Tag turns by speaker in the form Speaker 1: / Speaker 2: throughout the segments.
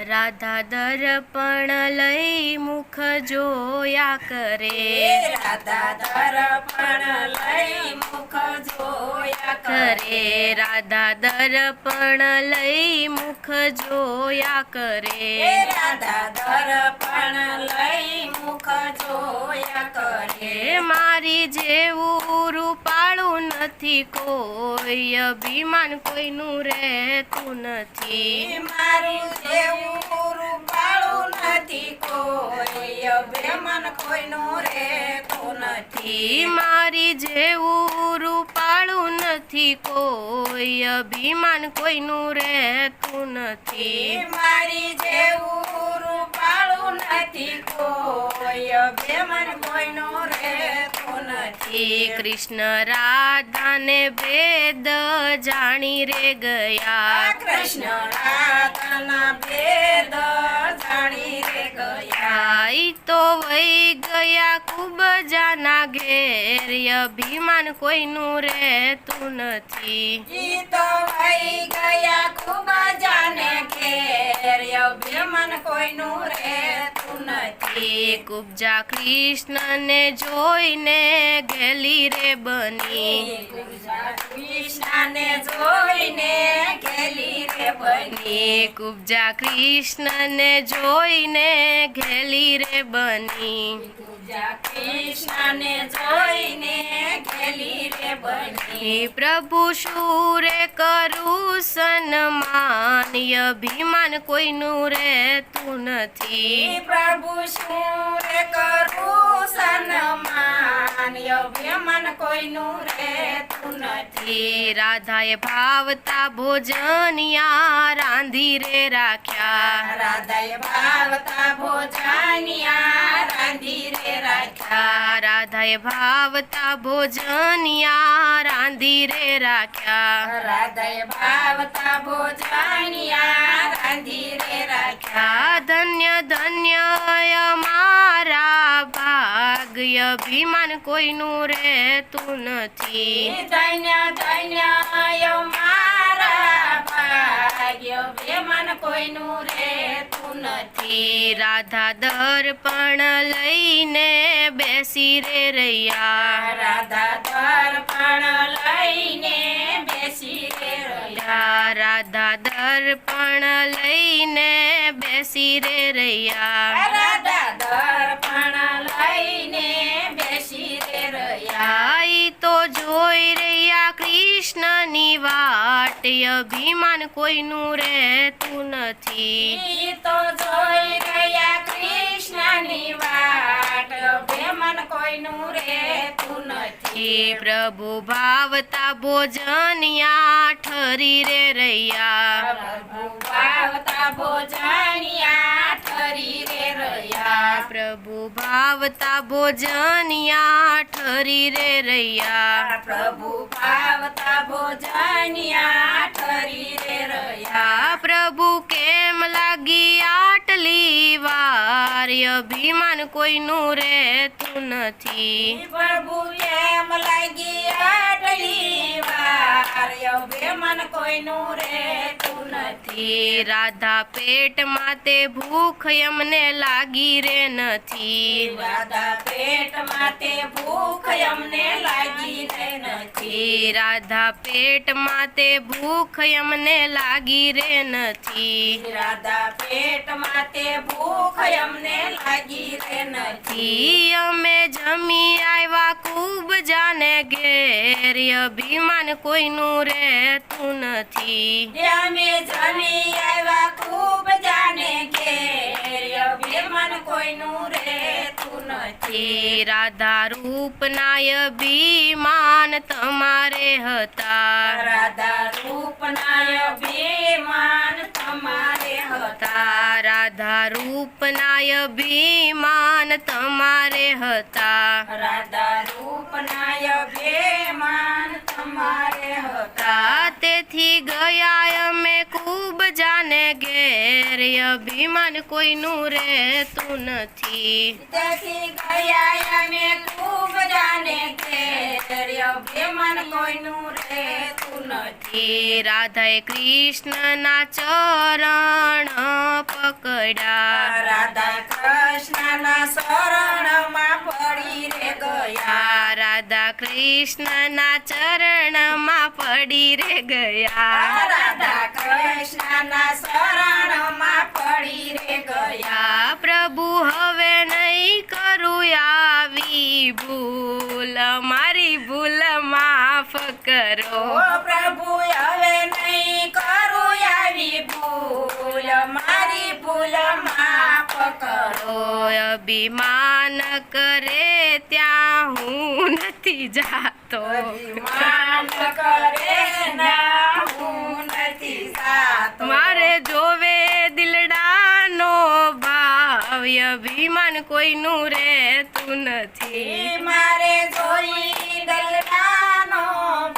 Speaker 1: રાધા દર્પણ લઈ મુખ જોયા કરે,
Speaker 2: રાધા દર્પણ લઈ મુખ જોયા કરે,
Speaker 1: રાધા દર્પણ લઈ મુખ જોયા કરે,
Speaker 2: રાધા દર્પણ લઈ મુખ જોયા કરે,
Speaker 1: મારી જેવું રૂપાળું નથી કોઈ, અભિમાન કોઈનું રહેતું નથી,
Speaker 2: મારું જેવું રૂપાળું નથી કોઈ, અભિમાન કોઈનું રહેતું નથી,
Speaker 1: મારી જેવું રૂપાળું નથી કોઈ, અભિમાન કોઈનું રહેતું નથી,
Speaker 2: મારી જેવું રૂપાળું નથી કોઈ, અભિમાન કોઈનું રહેતું નથી,
Speaker 1: કૃષ્ણ રાધાને ભેદ જાણી રે ગયા,
Speaker 2: કૃષ્ણ રાધાના ભેદ જાણી રે ગયા,
Speaker 1: ઈ તો વહી ગયા ખૂબ જાના ઘેર, અભિમાન કોઈનું રહેતું નથી,
Speaker 2: ઈ તો વહી ગયા ખૂબ જાને ઘેર, અભિમાન કોઈનું રહેતું નથી,
Speaker 1: કુબજા કૃષ્ણને જોઈને ગેલી રે બની,
Speaker 2: કૃષ્ણને જોઈને ગેલી રે બની,
Speaker 1: કુબજા કૃષ્ણને જોઈને ગેલી રે બની,
Speaker 2: કૃષ્ણને જોઈને ગેલી રે બની,
Speaker 1: પ્રભુ શુરે કરું સન્માન, અભિમાન કોઈનું રહેતું નથી,
Speaker 2: પ્રભુ શું રે કરું સન્માન, અભિમાન કોઈનું રહેતું નથી,
Speaker 1: રાધાએ ભાવતા ભોજનિયા રાંધી રે રાખ્યા,
Speaker 2: રાધાએ ભાવતા ભોજનિયા રાંધી રે રાખ્યા,
Speaker 1: રાધાએ ભાવતા ભોજનિયા રાંધી રે રાખ્યા,
Speaker 2: રાધાએ ભાવતા ભોજનિયા રાંધી રે રાખ્યા,
Speaker 1: ધન્ય ધન્ય મારા ભાગ્ય, અભિમાન કોઈનું રહેતું નથી,
Speaker 2: ધન્ય ધન્ય મારા ભાગ્ય, અભિમાન કોઈનું રહેતું નથી,
Speaker 1: રાધા દર્પણ લઈને બેસી રે રહ્યા,
Speaker 2: રાધા દર્પણ લઈને બેસી રે રહ્યા,
Speaker 1: રાધા દર્પણ લઈને બેસી રે રહ્યા,
Speaker 2: રાધા દર્પણ લઈને બેસી રે રહ્યા,
Speaker 1: ઈ તો જોઈ રહ્યા કૃષ્ણની વાટ, અભિમાન કોઈનું રહેતું નથી,
Speaker 2: ઈ તો જોઈ રહ્યા કૃષ્ણની વાટ, અભિમાન કોઈનું રહેતું નથી,
Speaker 1: પ્રભુ ભાવતા ભોજનિયા ઠરી રે રહ્યા,
Speaker 2: પ્રભુ ભાવતા ભોજનિયા ઠરી રે રહ્યા,
Speaker 1: પ્રભુ ભાવતા ભોજનિયા ઠરી રે રહ્યા,
Speaker 2: પ્રભુ ભાવતા ભોજનિયા ઠરી રે રહ્યા,
Speaker 1: પ્રભુ કેમ લાગી આટલી વાર, અભિમાન કોઈનું રહેતું નથી,
Speaker 2: પ્રભુ કેમ લાગી આટલી વાર, અભિમાન કોઈનું રહેતું નથી,
Speaker 1: રાધા પેટમાં તે ભૂખ એમને લાગી રે નથી,
Speaker 2: રાધા પેટમાં તે ભૂખ અમને લાગી રે નથી,
Speaker 1: રાધા પેટમાં તે ભૂખ એમને લાગી રે નથી,
Speaker 2: રાધા પેટમાં તે ભૂખ અમને લાગી રે નથી,
Speaker 1: અમે જમી આવ્યા ખૂબ જાને ઘેર, અભિમાન કોઈનું રહેતું નથી,
Speaker 2: અમે જમી આવ્યા ખૂબ જાને ઘેર, અભિમાન કોઈનું રહેતું નથી,
Speaker 1: રાધા રૂપના અભિમાન તમારે હતા,
Speaker 2: રાધા રૂપના અભિમાન તમારે હતા,
Speaker 1: રાધા રૂપના અભિમાન તમારે હતા,
Speaker 2: રાધા રૂપના અભિમાન તમારે હતા,
Speaker 1: તેથી ગયા અમે ખૂબ જાને ઘેર અભિમાન કોઈનું રહેતું નથી
Speaker 2: તેથી ગયા અમે ખૂબ જાને ઘેર અભિમાન કોઈનું રહેતું નથી
Speaker 1: રાધાએ કૃષ્ણના ચરણ પકડ્યા
Speaker 2: રાધા કૃષ્ણના શરણમાં પડી રે ગયા
Speaker 1: રાધા કૃષ્ણના ચરણમાં પડી રે ગયા
Speaker 2: રાધા કૃષ્ણના શરણમાં પડી રે ગયા
Speaker 1: પ્રભુ હવે નહીં કરું આવી ભૂલ મારી ભૂલ માફ કરો
Speaker 2: ઓ પ્રભુ હવે નહીં કરું આવી ભૂલ મારી ભૂલ માફ કરો
Speaker 1: અભિમાન કરે ત્યાં હું નથી જાતો
Speaker 2: અભિમાન કરે ના હું નથી જાતો
Speaker 1: મારે જોવે દિલડાનો ભાવ અભિમાન કોઈનું રહેતું નથી
Speaker 2: મારે જોઈ દલડાનો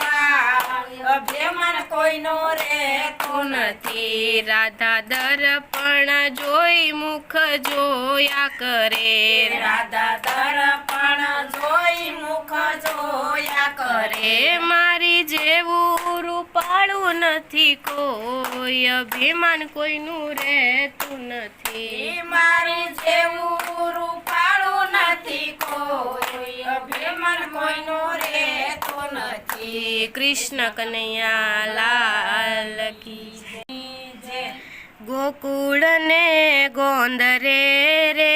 Speaker 2: ભાવ અભિમાન કોઈનો રહેતું
Speaker 1: નથી રાધા દર્પણ જોઈ મુખ જોયા કરે
Speaker 2: રાધા દર્પણ જોઈ મુખ જોયા કરે
Speaker 1: મારી જેવું રૂપાળું નથી કોઈ અભિમાન કોઈનું રહેતું નથી
Speaker 2: મારી જેવું રૂપાળું નથી કોઈ અભિમાન કોઈનું રહેતું નથી
Speaker 1: કૃષ્ણ કનૈયા લાલ કી
Speaker 2: જય.
Speaker 1: ગોકુળ ને ગોંદરે રે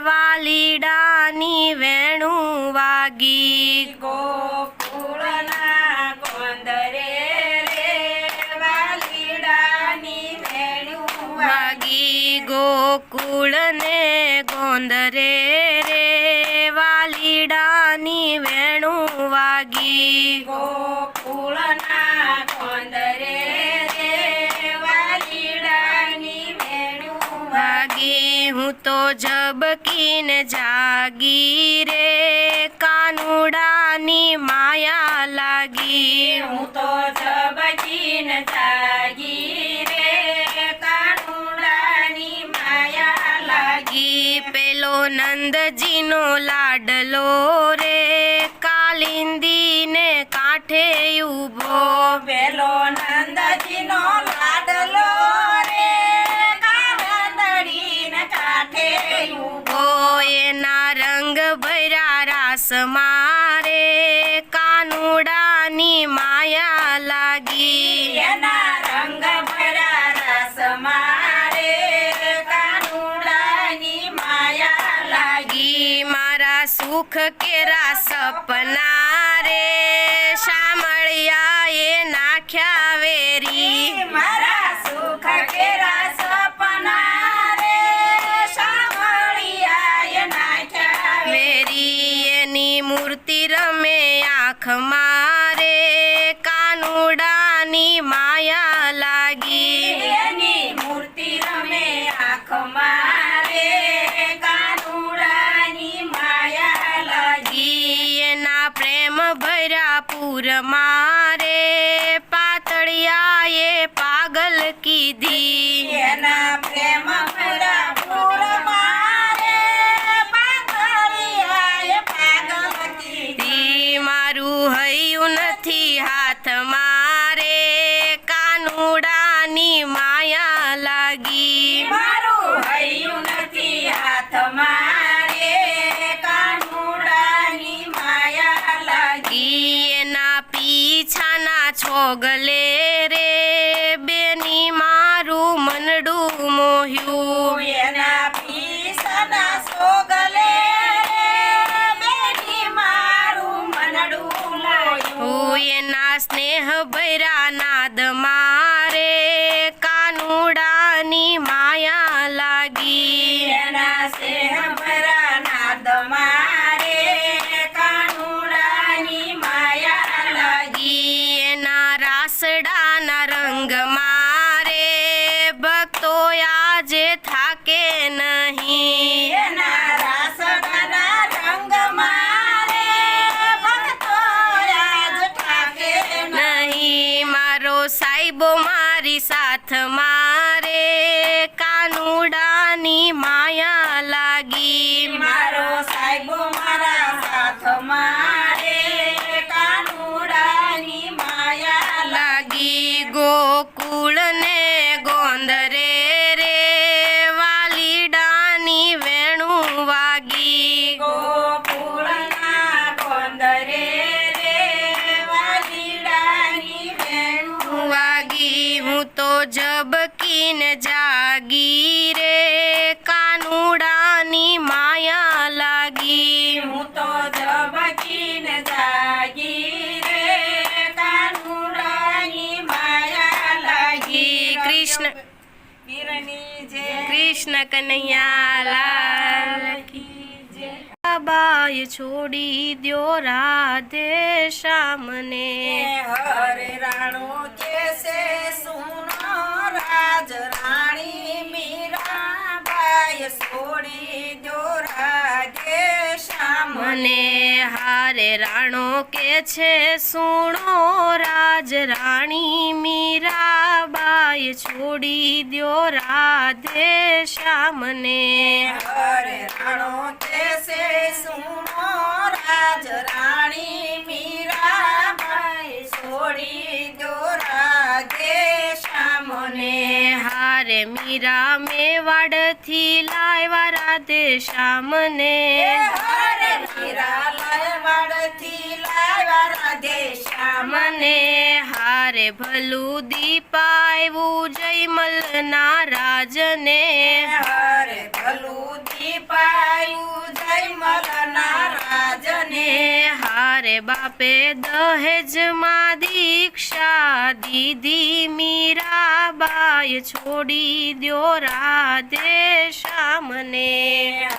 Speaker 1: વાલીડાની વેણું વાગી
Speaker 2: ગોકુળના ગોંદરે રે વાલીડાની વેણું
Speaker 1: વાગી ગોકુળ ને ગોંદરે રે વાલીડાની વેણું વાગી
Speaker 2: ગોકુળના ગોંદરે રે વાલીડાની વેણું
Speaker 1: વાગી હું તો ઝબકીને જાગી રે કાનુડાની માયા લાગી
Speaker 2: હું તો જબકીન જાગી રે કાનુડાની માયા લાગી
Speaker 1: પેલો નંદજીનો લાડલો રે કાલિંદીને કાંઠે ઊભો
Speaker 2: પેલો નંદજીનો લાડલો રે કાંદડીને કાંઠે ઊભો
Speaker 1: એના રંગ ભર્યા રાસ મારે કાનુડાની માયા લાગી
Speaker 2: એના રંગ ભર્યા રસ મારે કાનુડાની માયા લાગી
Speaker 1: મારા સુખ કેરા સપના રે શામળિયા એ નાખ્યા વેરી
Speaker 2: મારા સુખ કેરા સપના રે સાંભળિયા નાખ્યા
Speaker 1: વેરી એની મૂર્તિ રમે આંખ મારે કાનુડાની માયા લાગી
Speaker 2: એની મૂર્તિ રમે આંખ મારે કાનુડાની માયા લાગી
Speaker 1: એના પ્રેમ ભર્યા પૂર મારે પાતળિયા એ પાગલ કીધી
Speaker 2: એના પ્રેમ ભરા ફૂલ મારે પાગલિયા પાગલ કીધી
Speaker 1: મારું હૈયું નથી હાથ મારે કાનુડાની માયા લાગી
Speaker 2: મારું હૈયું નથી હાથ મારે કાનુડાની માયા લાગી
Speaker 1: એના પીછાના છોગલે રે બેની મારું મનડું મોહ્યું
Speaker 2: એના પીસના સોગલે બેની મારું મનડું મોયું
Speaker 1: એના સ્નેહ ભૈરા નાદ મારે કાનુડાની ઝબકીને જાગી રે કાનુડાની માયા લાગી.
Speaker 2: હું તો ઝબકીને જાગી રે કાનુડાની માયા લાગી.
Speaker 1: કૃષ્ણ
Speaker 2: પીરની જય.
Speaker 1: કૃષ્ણ કનૈયા લાલ કી જય. બાબાએ છોડી દ્યો રાધે શ્યામને.
Speaker 2: હરે રાણો કેસે સુનો રાજ રાણી મીરાબાઈ છોડી દો રાધે શ્યામને.
Speaker 1: મને હારે રાણો કે છે સુણો રાજ રાણી મીરાબાઈ છોડી દ્યો રાધે શ્યામને.
Speaker 2: હરે રાણો કેસે સુનો રાજ રાણી મીરાબાઈ છોડી દો રાધે શ્યામને.
Speaker 1: હારે મીરા મેવાડથી લાવ્યા રાધે શ્યામને.
Speaker 2: હરે મીરા લાયવાડથી લાવ્યા રાધે શ્યામને.
Speaker 1: મને હારે ભલું દીપાવ્યું જયમલના રાજને.
Speaker 2: હરે ભલું દીપાયું જયમલના રાજને.
Speaker 1: ને હારે બાપે દહેજમાં દીક્ષા દીધી મીરાબાઈ છોડી દ્યો રાધે શ્યામને.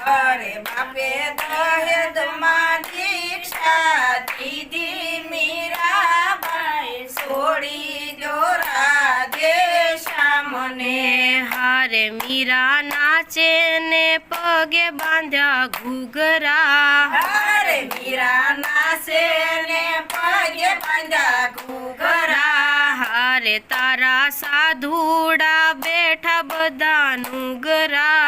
Speaker 2: હરે બાપે દહેજમાં દીક્ષા દીધી મીરાબાઈ છોડી દો રાધે શ્યામને.
Speaker 1: ને હારે મીરા નાચે ને પગે બાંધ્યા ઘૂઘરા.
Speaker 2: હરે મીરા નાસે ને પગે બાંધ્યા ઘૂઘરા.
Speaker 1: હારે તારા સાધુડા બેઠા બધાનું ગરા.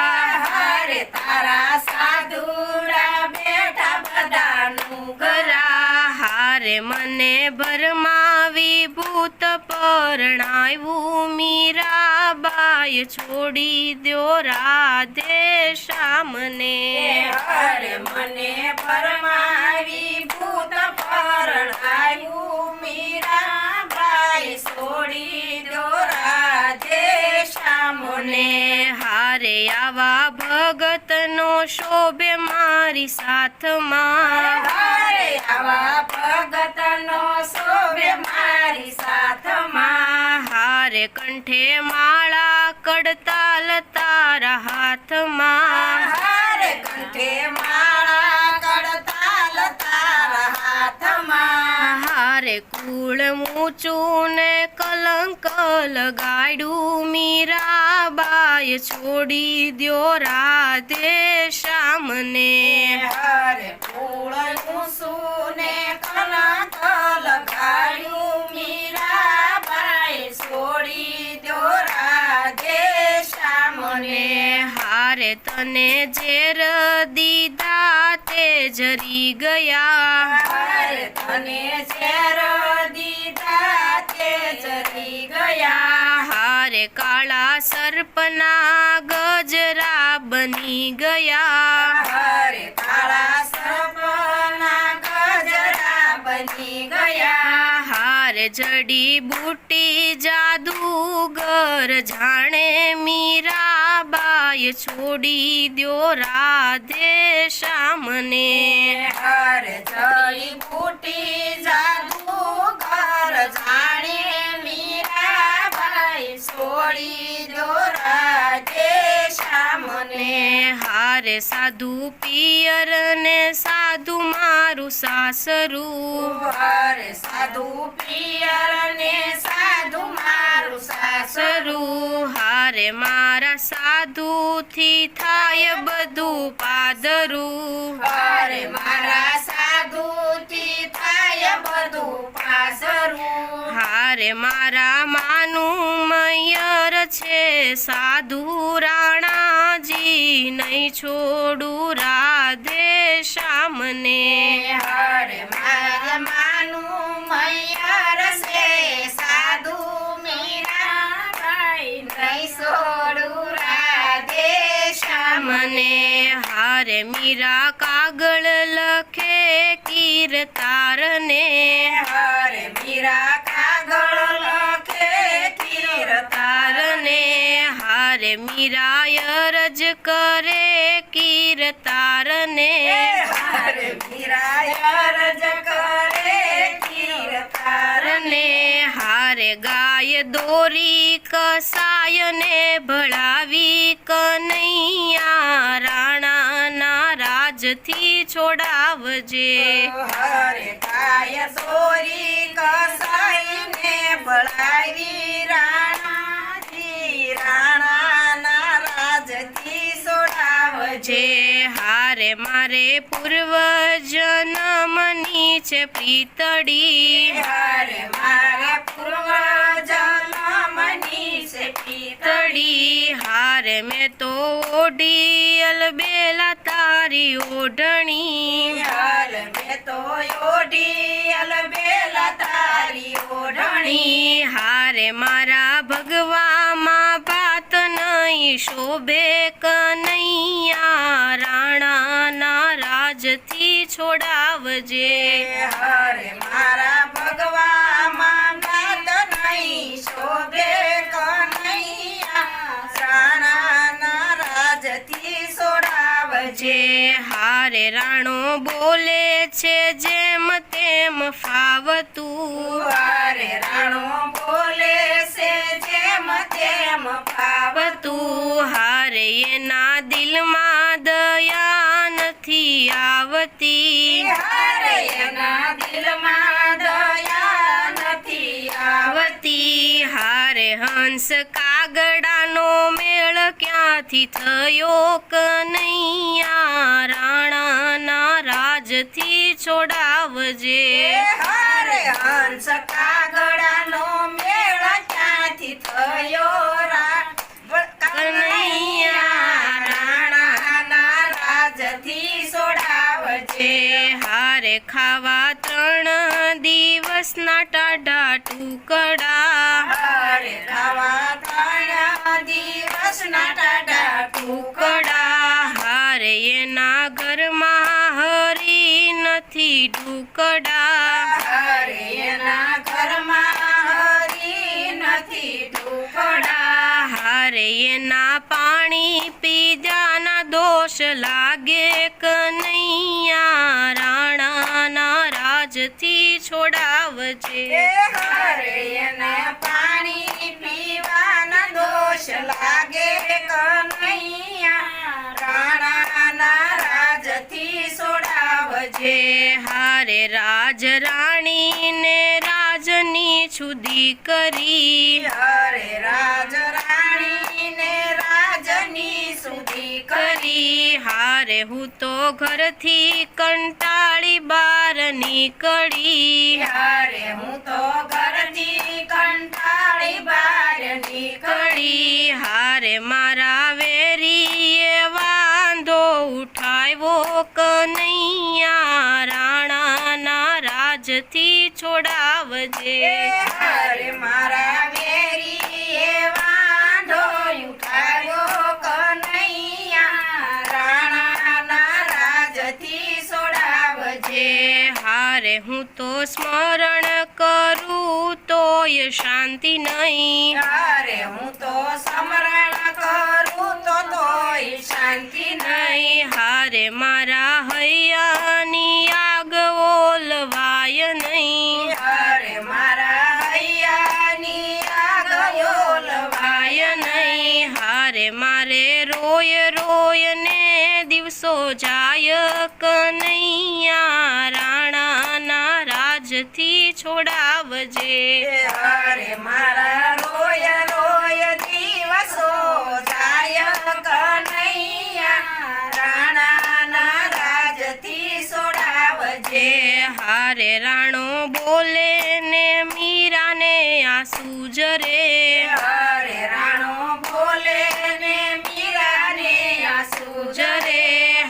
Speaker 2: હરે તારા સાધુડા બેઠા બધાનું
Speaker 1: ગરા હારે મને ભરમાવી ભૂત પરણાવ્યું મીરાબાઈ છોડી દ્યો રાધે શ્યામને.
Speaker 2: હરે મને પરમાવી ભૂત પરણાયું મીરાબાઈ છોડી દો રાધે શ્યામને.
Speaker 1: ને હારે આવા ભગતનો શોભે મારી સાથમાં.
Speaker 2: હરે આવા ભગતનો શોભે મારી સાથમાં.
Speaker 1: હારે કંઠે માળા કડતાલ તારા હાથમાં.
Speaker 2: હરે કંઠે માળા કડતાલ તારા હાથમાં.
Speaker 1: હારે કુળ મૂચું ને કલંક લગાડ્યું મીરાબાઈ છોડી દ્યો રાધે શ્યામને.
Speaker 2: હરે ફૂલ ઊંસું ને કલંક લગાડ્યું મીરાબાઈ છોડી દો રાધે શ્યામને.
Speaker 1: ને હારે તને ઝેર દીધા તે જરી ગયા.
Speaker 2: હરે તને ઝેર દીધા તે જરી ગયા.
Speaker 1: હારે કાળા સર્પના ગજરા બની ગયા.
Speaker 2: હરે કાળા સર્પના ગજરા બની ગયા.
Speaker 1: હારે જડી બુટી જાદુગર જાણે મીરાબાઈ છોડી દ્યો રાધે શ્યામને.
Speaker 2: હરે જડી બુટી જાદુગર જાણે મીરાબાઈ છોડી દો રાધે શ્યામને.
Speaker 1: ને હારે સાધુ પિયર ને સાધુ મારું સાસરું.
Speaker 2: હરે સાધુ પિયર ને સાધુ મારું સાસરું.
Speaker 1: હારે મારા સાધુથી થાય બધું પાદરું.
Speaker 2: હરે મારા સાધુથી થાય બધું પાસરું.
Speaker 1: હારે મારા માનું મયર છે સાધુ રાણાજી નહીં છોડું રાધે શ્યામને.
Speaker 2: હરે મારા માનું મૈયર છે સાધુ મીરાબાઈ નહીં છોડું રાધે શ્યામને.
Speaker 1: મને હારે મીરા કાગળ લખે કીર્તારને.
Speaker 2: હરે મીરા કાગળ લખે કીર્તાર.
Speaker 1: તારને હારે મીરાય અરજ કરે કીર્તારને
Speaker 2: હારે મીરાય અરજ કરે કીર્તારને
Speaker 1: હારે ગાય દોરી કસાયને ભળાવી કનૈયા રાણાના રાજથી છોડાવજે
Speaker 2: હારે ગાય દોરી કસાઈને ભળાવી રાણાના રાજથી છોડાવજે
Speaker 1: હારે મારે પૂર્વ જન્મની છે પ્રીતડી
Speaker 2: હારે મારા પૂર્વ જન્મની છે
Speaker 1: તડી હારે મેં તો ઓઢી અલબેલા તારી ઓઢણી
Speaker 2: હાલ મેં તો ઓઢી અલબેલા તારી ઓઢણી
Speaker 1: હારે મારા ભગવામાં ભાત નહીં શોભે કનૈયા રાણાના રાજથી છોડાવજે
Speaker 2: હારે મારા ભગવામાં નાદ નહીં શોભે કનૈયા રાણાના રાજથી છોડાવજે
Speaker 1: હારે રાણો બોલે છે જેમ તેમ ફાવતું
Speaker 2: હારે રાણો બોલે છે જેમ તેમ
Speaker 1: તું હારે એના દિલમાં દયા નથી આવતી
Speaker 2: હારે એના દિલમાં દયા નથી
Speaker 1: આવતી હારે હંસ કાગડાનો મેળ ક્યાંથી થયો કનૈયા રાણાના રાજથી છોડાવજે
Speaker 2: હારે હંસ કાગડાનો મેળ ક્યાંથી થયો કનૈયા રાણાના રાજથી છોડાવજે
Speaker 1: હારે ખાવા 3 દિવસના ટાઢા ટુકડા
Speaker 2: હારે ખાવા 3 દિવસના ટાઢા
Speaker 1: ટુકડા હારે એના ઘરમાં હરી નથી ઢુકડા
Speaker 2: હારે એના ઘરમાં હરી નથી ઢુકડા
Speaker 1: હારે એના પાણી પીજાના દોષ લાગે કનૈયા રાણાના રાજથી છોડાવજે
Speaker 2: હારે એના પાણી પીવાના દોષ લાગે કનૈયા રાણાના રાજથી છોડાવજે
Speaker 1: હારે રાજ રાણીને રાજની છુદી કરી
Speaker 2: હારે રાજ રાણીને રાજની સુધી
Speaker 1: કરી હારે હું તો ઘરથી કંટાળી બહાર નીકળી
Speaker 2: હારે હું તો ઘરથી કંટાળી બહાર નીકળી
Speaker 1: હારે મારા વેરીએ વાંધો ઉઠાવ્યો કનૈયા રાણાના રાજથી છોડાવજે
Speaker 2: હારે મારા વેરીએ વાંધો ઉઠાવ્યો કનૈયા રાણાના રાજથી છોડાવજે
Speaker 1: હારે હું તો સ્મરણ કરું તોય શાંતિ નહીં
Speaker 2: હારે હું તો સ્મરણ કરું તોય શાંતિ
Speaker 1: નહીં હારે મારા હૈયાની આગ ઓલવાય નહીં
Speaker 2: હારે મારા હૈયાની આગ ઓલવાય
Speaker 1: નહીં હારે મારે રોય રોય ને દિવસો જાય કનૈયા રાણાના રાજથી છોડાવજે
Speaker 2: હારે મારા રોય રોય દિવસો જાય કનૈયા રાણાના રાજથી છોડાવજે
Speaker 1: હારે રાણો બોલે ને મીરાને આંસુ જરે
Speaker 2: હારે રાણો બોલે ને મીરાને આંસુ
Speaker 1: જરે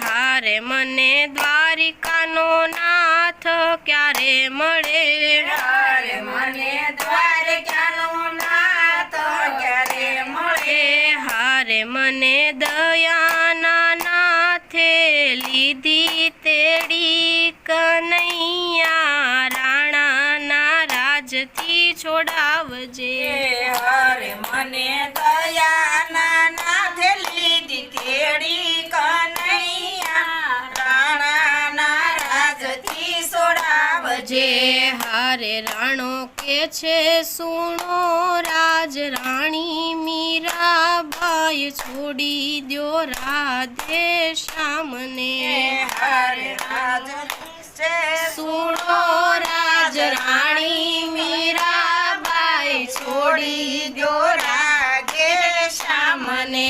Speaker 1: હારે મને દ્વારિકાનો નાથ ક્યારે મળે
Speaker 2: હારે મને દ્વારકાનો નાથ ક્યારે મળે
Speaker 1: હારે મને દયાના નાથે લીધી તેડી કનૈયા રાણાના રાજથી છોડાવજે
Speaker 2: હારે મને દયાના
Speaker 1: છે સુણો રાજ રાણી મીરાબાઈ છોડી દ્યો રાધે શ્યામને
Speaker 2: હરે રાજ છે
Speaker 1: સુણો રાજ રાણી મીરાબાઈ છોડી દ્યો
Speaker 2: રાધે શ્યામને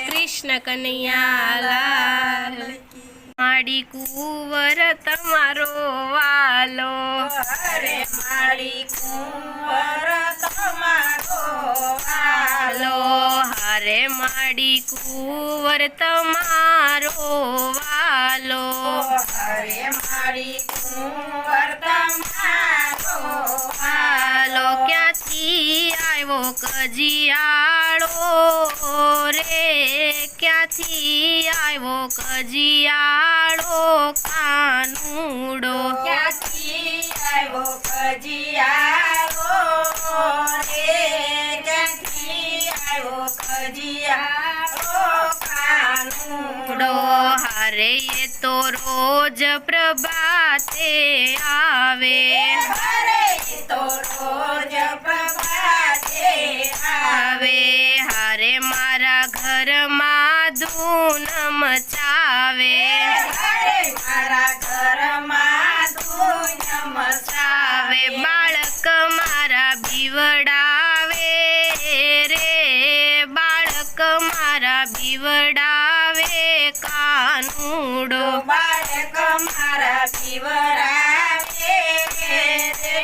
Speaker 1: કૃષ્ણ કનૈયા લાલ માડી કુંવર તમારો વાલો
Speaker 2: હરે મારી કુંવર તમારો
Speaker 1: વાલો હરે માડી કુંવર તમારો વાલો
Speaker 2: હરે મારી કુંવર તમારો
Speaker 1: વાલો ક્યાંથી આવ્યો કજિયાળો રે ક્યાંથી આવ્યો કજિયાળો કાનુડો
Speaker 2: ક્યાંથી આવ્યો કજિયારો રે ક્યાંથી આવ્યો કજિયારો કાનુડો
Speaker 1: હરે એ તો રોજ પ્રભાતે આવે
Speaker 2: હરે તો રોજ પ્રભાતે
Speaker 1: આવે હરે મારા ઘરમાં ધૂન મચાવે
Speaker 2: હરે મારા ઘરમાં ધૂન મચાવે
Speaker 1: આવે બાળક મારા બીવડાવે રે બાળક મારા બીવડાવે કાનુડો
Speaker 2: બાળક મારા પીવરાવે રે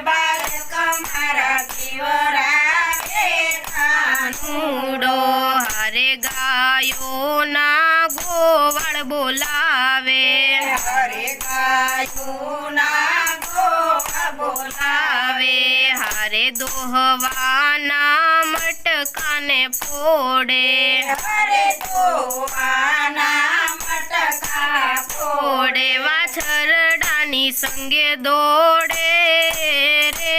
Speaker 2: બાળક મારા પીવરાવે
Speaker 1: કાનુડો હરે ગાયોના ગોવાળ બોલાવે
Speaker 2: હરે ગાયુના ગોવા બોલાવે
Speaker 1: આવે હરે દોહવાના મટકાને ફોડે
Speaker 2: હરે દોવાના મટકા
Speaker 1: ફોડે વાછરડાની સંગે દોડે રે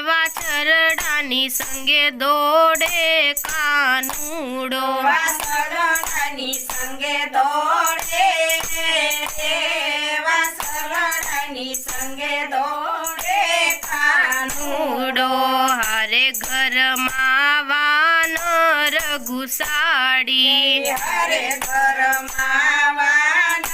Speaker 1: વાછરડાની સંગે દોડે કાનુડો
Speaker 2: વાસળની સંગે દોડે વાસળની સંગે દોડે
Speaker 1: કાનુડો હરે ઘરમાં વાનર ઘુસાડી
Speaker 2: હરે ઘરમાં વાનર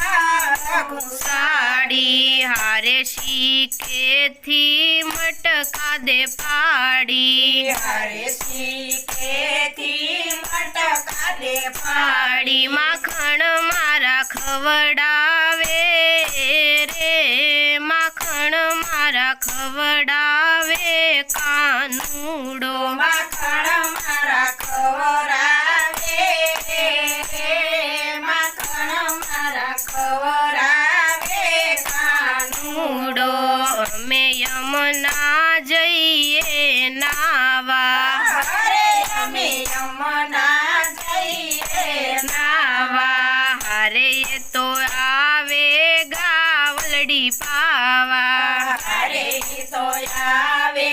Speaker 1: સાડી હારે શીખેથી મટકા દે પાડી
Speaker 2: હરે શીખેથી મટકા દે
Speaker 1: પાડી માખણ મારા ખવડાવે રે માખણ મારા ખવડાવે કાનુડો
Speaker 2: માખણ મારા ખવરાવે માખણ મારા ખવરાવે
Speaker 1: કાનુડો અમે યમુના જઈએ નાવા
Speaker 2: હરે અમે યમુના જઈએ
Speaker 1: નાવા હરે એ તો આવે ગાવલડી પાવા
Speaker 2: હરે તો આવે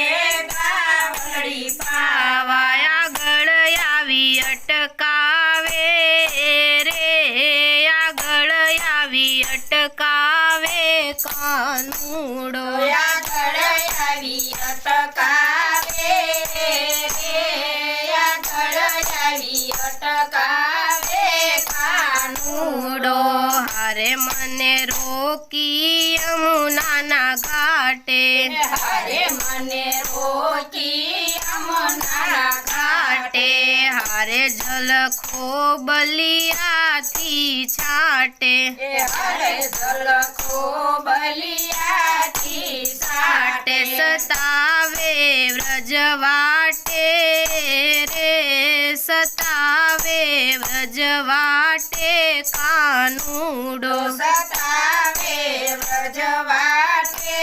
Speaker 2: ગાવડી
Speaker 1: પાવા આગળ આવી અટકાવે રે આગળ આવી અટકાવે કાનુડો
Speaker 2: આગળ આવી અટકાવે આગળ આવી અટકાવે
Speaker 1: કાનુડો હરે મને રોકી યમુનાના ઘાટે
Speaker 2: હરે મને રોકી યમુના
Speaker 1: ઘાટે હારે જલખો બલિયાથી છાટે
Speaker 2: હરે જલખો બલિયાથી
Speaker 1: છાટે સતાવે વ્રજવાટે રે સતાવે વ્રજવાટે કાનુડો
Speaker 2: સતાવે વ્રજવાટે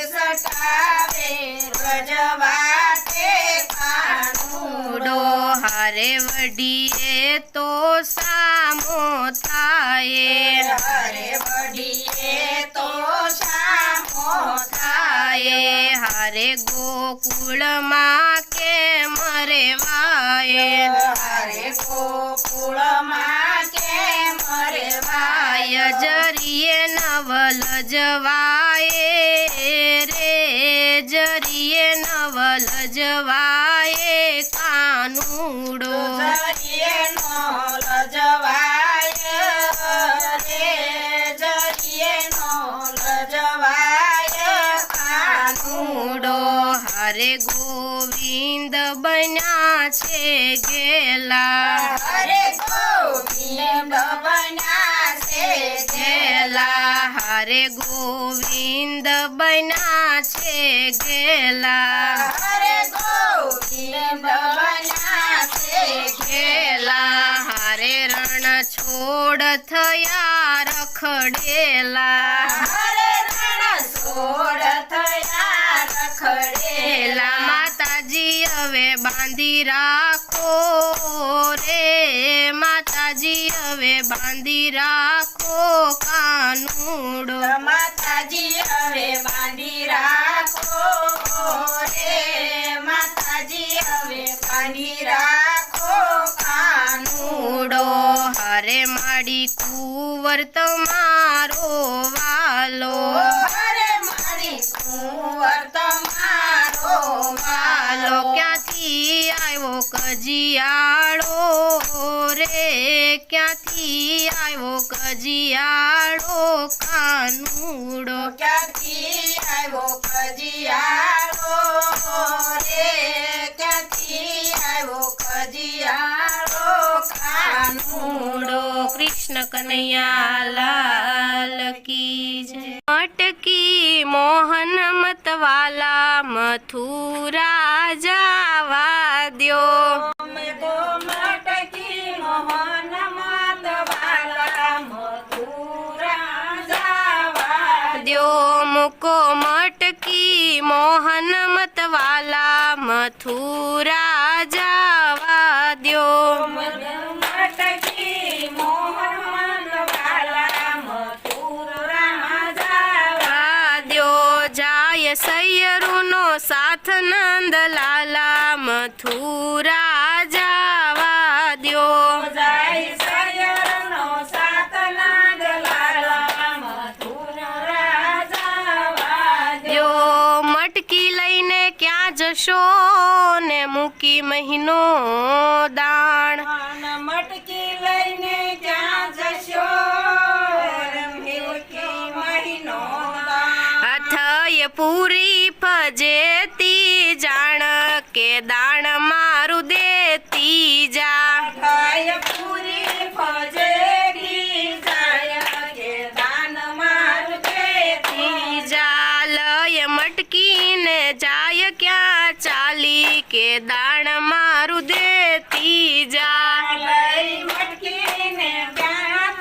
Speaker 2: સતાવે વ્રજવાટે કાનુડો
Speaker 1: હરે વડીએ તો સામો થાય
Speaker 2: હરે વડીએ તો સામો થાય
Speaker 1: હરે ગોકુળમાં કે મરે વાય
Speaker 2: હરે ગોકુળમાં કેમ રેવાય
Speaker 1: જરીએ નવલ જવાય રે લજવાએ કાનુડો
Speaker 2: જરીએ નો લજવાય રે જરીએ નો લજવાય કાનુડો
Speaker 1: હરે ગોવિંદ બન્યા છે ગેલા
Speaker 2: હરે ગોવિંદ બન્યા છે
Speaker 1: ગેલા હરે ગોવિંદ બન્યા છે ગેલા
Speaker 2: હરે ગોવિંદ બન્યા છે
Speaker 1: ગેલા હરે રણ છોડ થયા રખડેલા
Speaker 2: હરે રણ છોડ થયા રખડેલા
Speaker 1: માતાજી હવે બાંધી રાખો રે માતાજી હવે બાંધી રાખો કાનુડો
Speaker 2: માતાજી હવે બાંધી રાખો રે માતાજી હવે બાંધી રાખો
Speaker 1: કાનુડો હરે માડી કુંવર તમારો વાલો
Speaker 2: હરે મારી કુંવર તમારો
Speaker 1: વાલો ક્યાંથી આવ્યો કજિયાળો રે ક્યાંથી આવ્યો કજિયાળો કાનુડો
Speaker 2: ક્યાંથી આવ્યો કજિયાળો રે ક્યાંથી આવ્યો કજિયાળો કાનુડો
Speaker 1: કૃષ્ણ કનૈયા લાલ કી જય મટકી મોહન મતવાલા મથુરા જાવા દ્યો
Speaker 2: અમે તો મટકી મોહન મતવાલા મથુરા જાવા
Speaker 1: દ્યો મુકો મટકી મોહન મતવાલા મથુરા જાવા દ્યો
Speaker 2: મટકી મોહન મતવાલા મથુરા જાવા
Speaker 1: દ્યો જાય સૈયરુનો સાથ નંદલાલા મથુરા જાવા દ્યો
Speaker 2: જાય સયરનો સાત નાગલાલા મથુરા જાવા
Speaker 1: દ્યો મટકી લઈને ક્યાં જશો ને મૂકી મહિનો દાણ
Speaker 2: મટકી લઈને ક્યાં જશો રમ્યો મહિનો
Speaker 1: અથય પૂરી ફજેતી જાણ કે દાણ મારું દેતી જા
Speaker 2: થાય પૂરી ફજેરી જાય કે દાન માર દેતી
Speaker 1: જા લય મટકીને જાય ક્યાં ચાલી કે દાણ મારું દેતી જા
Speaker 2: લઈ મટકીને ક્યાં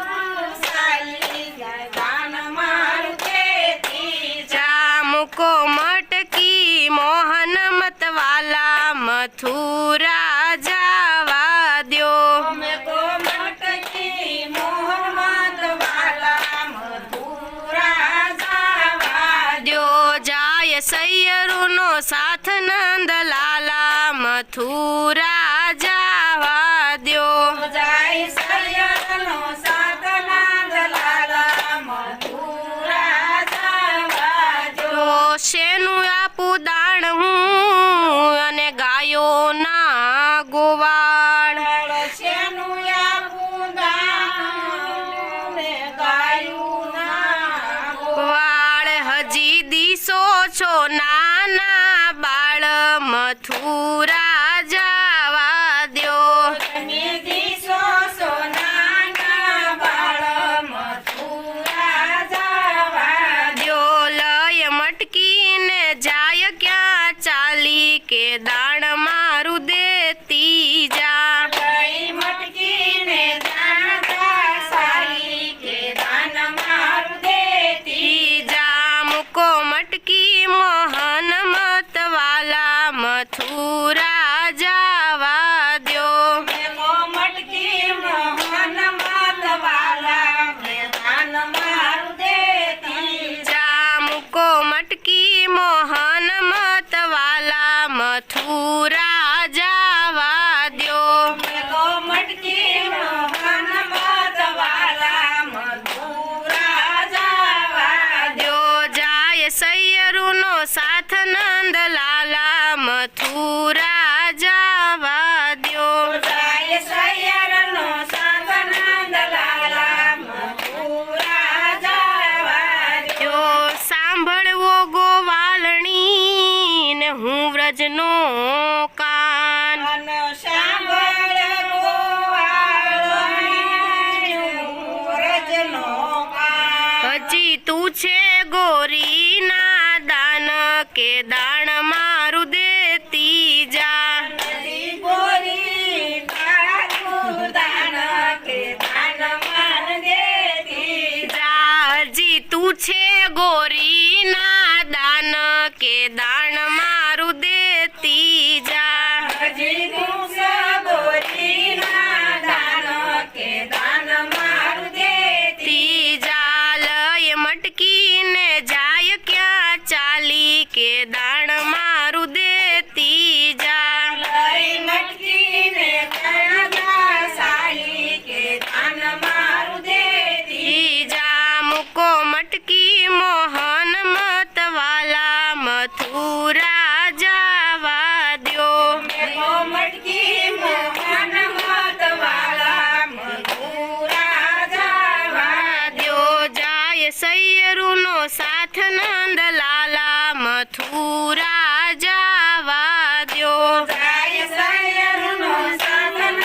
Speaker 2: સાલી દાન માર દેતી
Speaker 1: જા મુકો મટકી મોહન મતવાલા મથુરા જાવા દ્યો
Speaker 2: અમે તો મટકી મોહન મતવાલા મથુરા જાવા
Speaker 1: દ્યો જાય સૈયરુનો સાથ નંદલાલા મથુરા જાવા દ્યો
Speaker 2: જાય સયરનો સાત નાગલાલા મથુરા જાવા
Speaker 1: તો શેનું આપું દાણ હું અને ગાયો ના ગોવાળ
Speaker 2: શેનું આપું દાન ને ગાયું ના
Speaker 1: વાળ હજી દીસો છો નાના બાળ મથુરા જાવા દ્યો
Speaker 2: તમે દીશો સોનાના બાળ મથુરા જાવા
Speaker 1: દ્યો લય મટકીને જાય ક્યાં ચાલી કે દાણ મારું દેતી જા પૂછે ગોરીના દાન કે દાન મારું દેતી જા
Speaker 2: હજી પૂછે ગોરીના દાન કે દાન મારું દેતી
Speaker 1: જા લય મટકીને જાય ક્યાં ચાલી કે દાન મારું દેતી જા
Speaker 2: લઈ મટકીને ગયા સાલી કે દાન મારું દેતી
Speaker 1: જા મૂકો મટકી મોહન મતવાલા મથુરા જાવા દ્યો
Speaker 2: મેકો મટકી મોહન મતવાલા મથુરા જવા
Speaker 1: દ્યો જાય સૈયરુનો સાથ નંદલાલા મથુરા જાવા દ્યો
Speaker 2: જાય સૈયરનો સતનંદ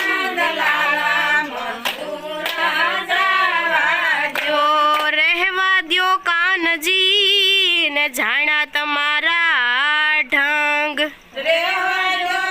Speaker 2: લાલા મથુરા જવા
Speaker 1: દ્યો રહેવા દ્યો કાનજી ને જાણા તમારા ઢંગ
Speaker 2: રેવાજો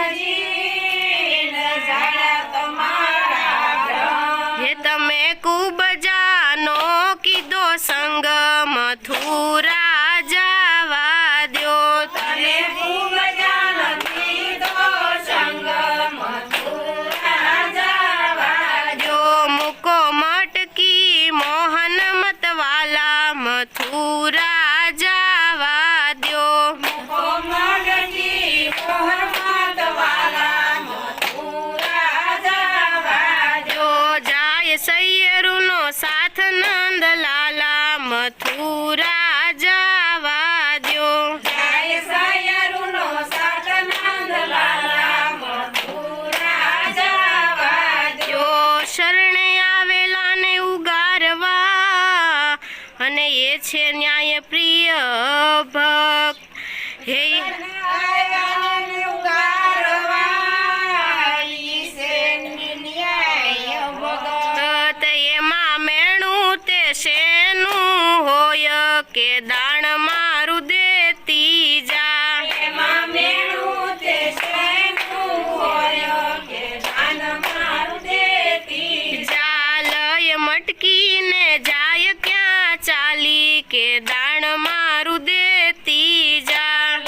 Speaker 2: કાનજી ને જાણા તમારા ભ્રમ.
Speaker 1: હે તમે ખૂબ જાનો કીધો સંગ મથુરા જાવા દ્યો
Speaker 2: તને ખૂબ જાનતી તો સંગ મથુરા જવા
Speaker 1: દ્યો મૂકો મટકી મોહન મતવાલા મથુરા જાવા દ્યો
Speaker 2: કોમળજી મોહન મતવાલા મથુરા જવા
Speaker 1: દ્યો જાય સૈયરુનો સાથ નંદલાલા મથુરા જાવા દ્યો
Speaker 2: જાય સૈયરનો સતનંદ લાલા મથુરા જવા
Speaker 1: દ્યો શરણે આવેલા ને ઉગારવા અને એ છે ન્યાય પ્રિય ભક્ત હે તે એમાં મેણું તે શેનું હોય કે દાણ મારું દેતી જા ચાલય મટકીને જાય ક્યાં ચાલી કે દાણ મારું દેતી જા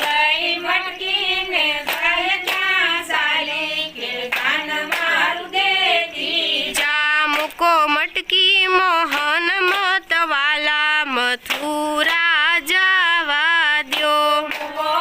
Speaker 1: જા મૂકો મટકી મોહન મતવાલા મથુરા જાવા દ્યો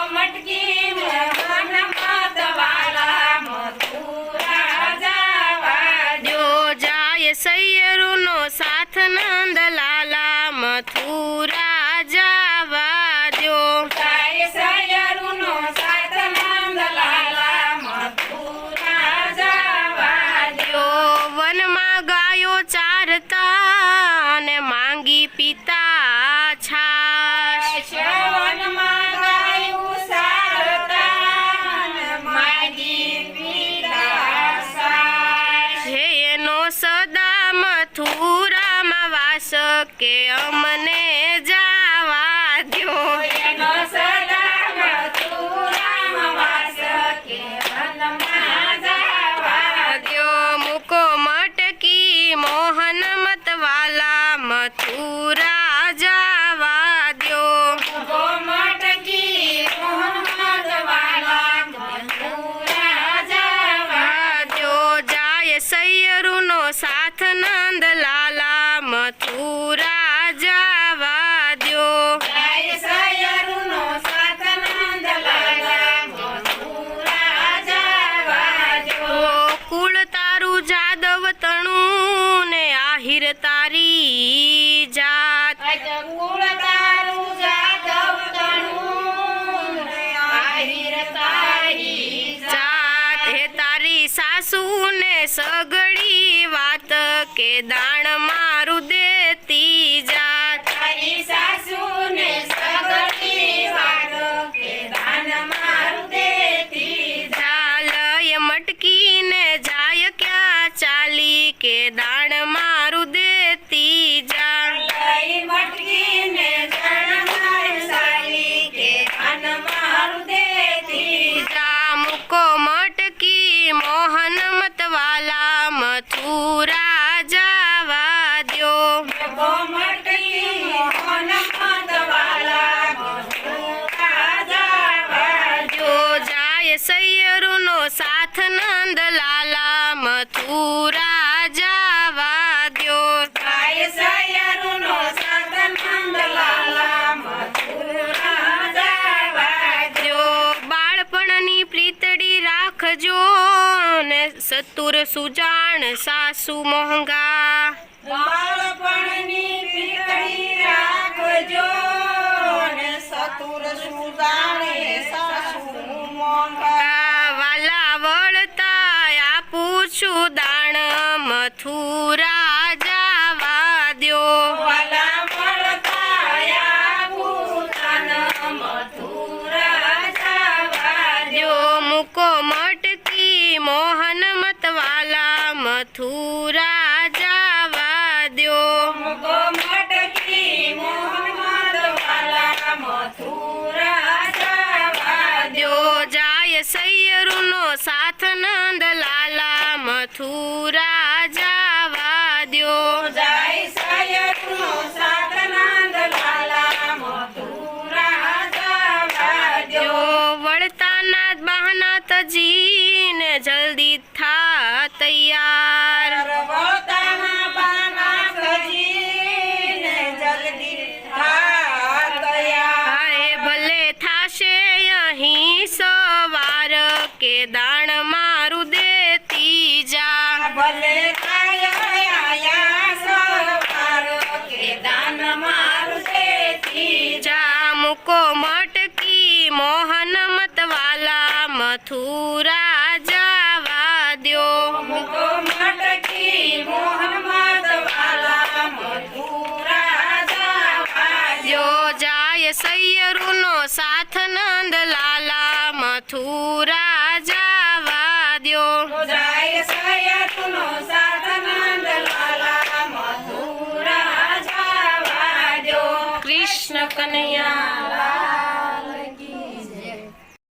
Speaker 2: મટકી મોહન મતવાલા મથુરા જવા
Speaker 1: દ્યો જાય સૈયરુનો સાથ નંદલાલા મથુરા જાવા દ્યો
Speaker 2: જાય સૈયરનો સતનંદ લાલા મથુરા જવા
Speaker 1: દ્યો વનમાં ગાયો ચારતા અને માંગી પિતા છાશ
Speaker 2: શ્રવણમાં ગાયું સારતા માગી પીતા સાશ.
Speaker 1: હે એનો સદા મથુરામાં વાસ કે અમને જાવા દ્યો
Speaker 2: એનો સદા મથુરામાં વાસ કે વનમાં જવા
Speaker 1: દ્યો મૂકો મટકી મોહન મતવાલા મથુરા જાવા દ્યો
Speaker 2: ગોમટકી મોહન મતવાલા મથુરા જવા
Speaker 1: દ્યો જાય સૈયરુનો સાથ નંદલાલા મથુરા જાવા દ્યો
Speaker 2: જાય સૈયરનો સતનંદ લાલા મથુરા જવા
Speaker 1: ઓ કુળ તારું જાદવ તણું ને આહિર તારી જાત
Speaker 2: કુળ તારું જાદવ તણું આહિર તારી
Speaker 1: જાત હે તારી સાસુ ને સગડી વાત કે દાણ મારું દેતી જાત
Speaker 2: તારી સાસુને સગડી વાત કે દાન મારું દેતી
Speaker 1: ચાલય મટકીને જાય ક્યાં ચાલી કે દાણ મારું દેતી જા
Speaker 2: લઈ મટકીને જણ માર સાલી કે દાન મારું દેતી
Speaker 1: જા મૂકો મટકી મોહન મતવાલા મથુરા જાવા દ્યો
Speaker 2: ગોમટકી
Speaker 1: નંદ લાલા મથુરા જવા દ્યો.
Speaker 2: જાય સયરુનો સાથ નંદલાલા મથુરા જવા દ્યો.
Speaker 1: બાળપણની પ્રીતડી રાખજો ને સતુર સુજાણ સાસુ મોંઘા.
Speaker 2: બાળપણની પીતળી રાખજો ને સતુર સુજાણે સાસુ મોંઘા.
Speaker 1: વાલા વળતા આપું છું દાણ મથુરા જવા દ્યો.
Speaker 2: વાલા મળતા ભૂતાન મથુરા જવા દ્યો.
Speaker 1: મૂકો મટકી મોહન મતવાલા મથુરા જવા દ્યો.
Speaker 2: મુકો મટકી મોહમ્મદ વાલા મથુરા જવા દ્યો.
Speaker 1: જાય સૈયરુનો સાથ નંદ લાલા મથુરા જવા દ્યો.
Speaker 2: જાય સયરુનો સાથ નંદલાલા મથુરા જવા દ્યો.
Speaker 1: વળતાના બહાના તજીને જલ્દી થા તૈયાર.
Speaker 2: વળતાના બાના સજીને જલ્દી થા તૈયાર.
Speaker 1: હાય ભલે થાશે અહીં સવાર કે દાણ મારું દેતી જા.
Speaker 2: ભલે આયા સવાર કે દાન મારું દેતી
Speaker 1: જા મૂકો મટકી મોહન મતવાલા મથુરા જવા દ્યો.
Speaker 2: મુકો મટકી મોહમ્મદ વાલા મથુરા જવા દ્યો.
Speaker 1: જાય સૈયરુનો સાથ નંદ લાલા મથુરા જા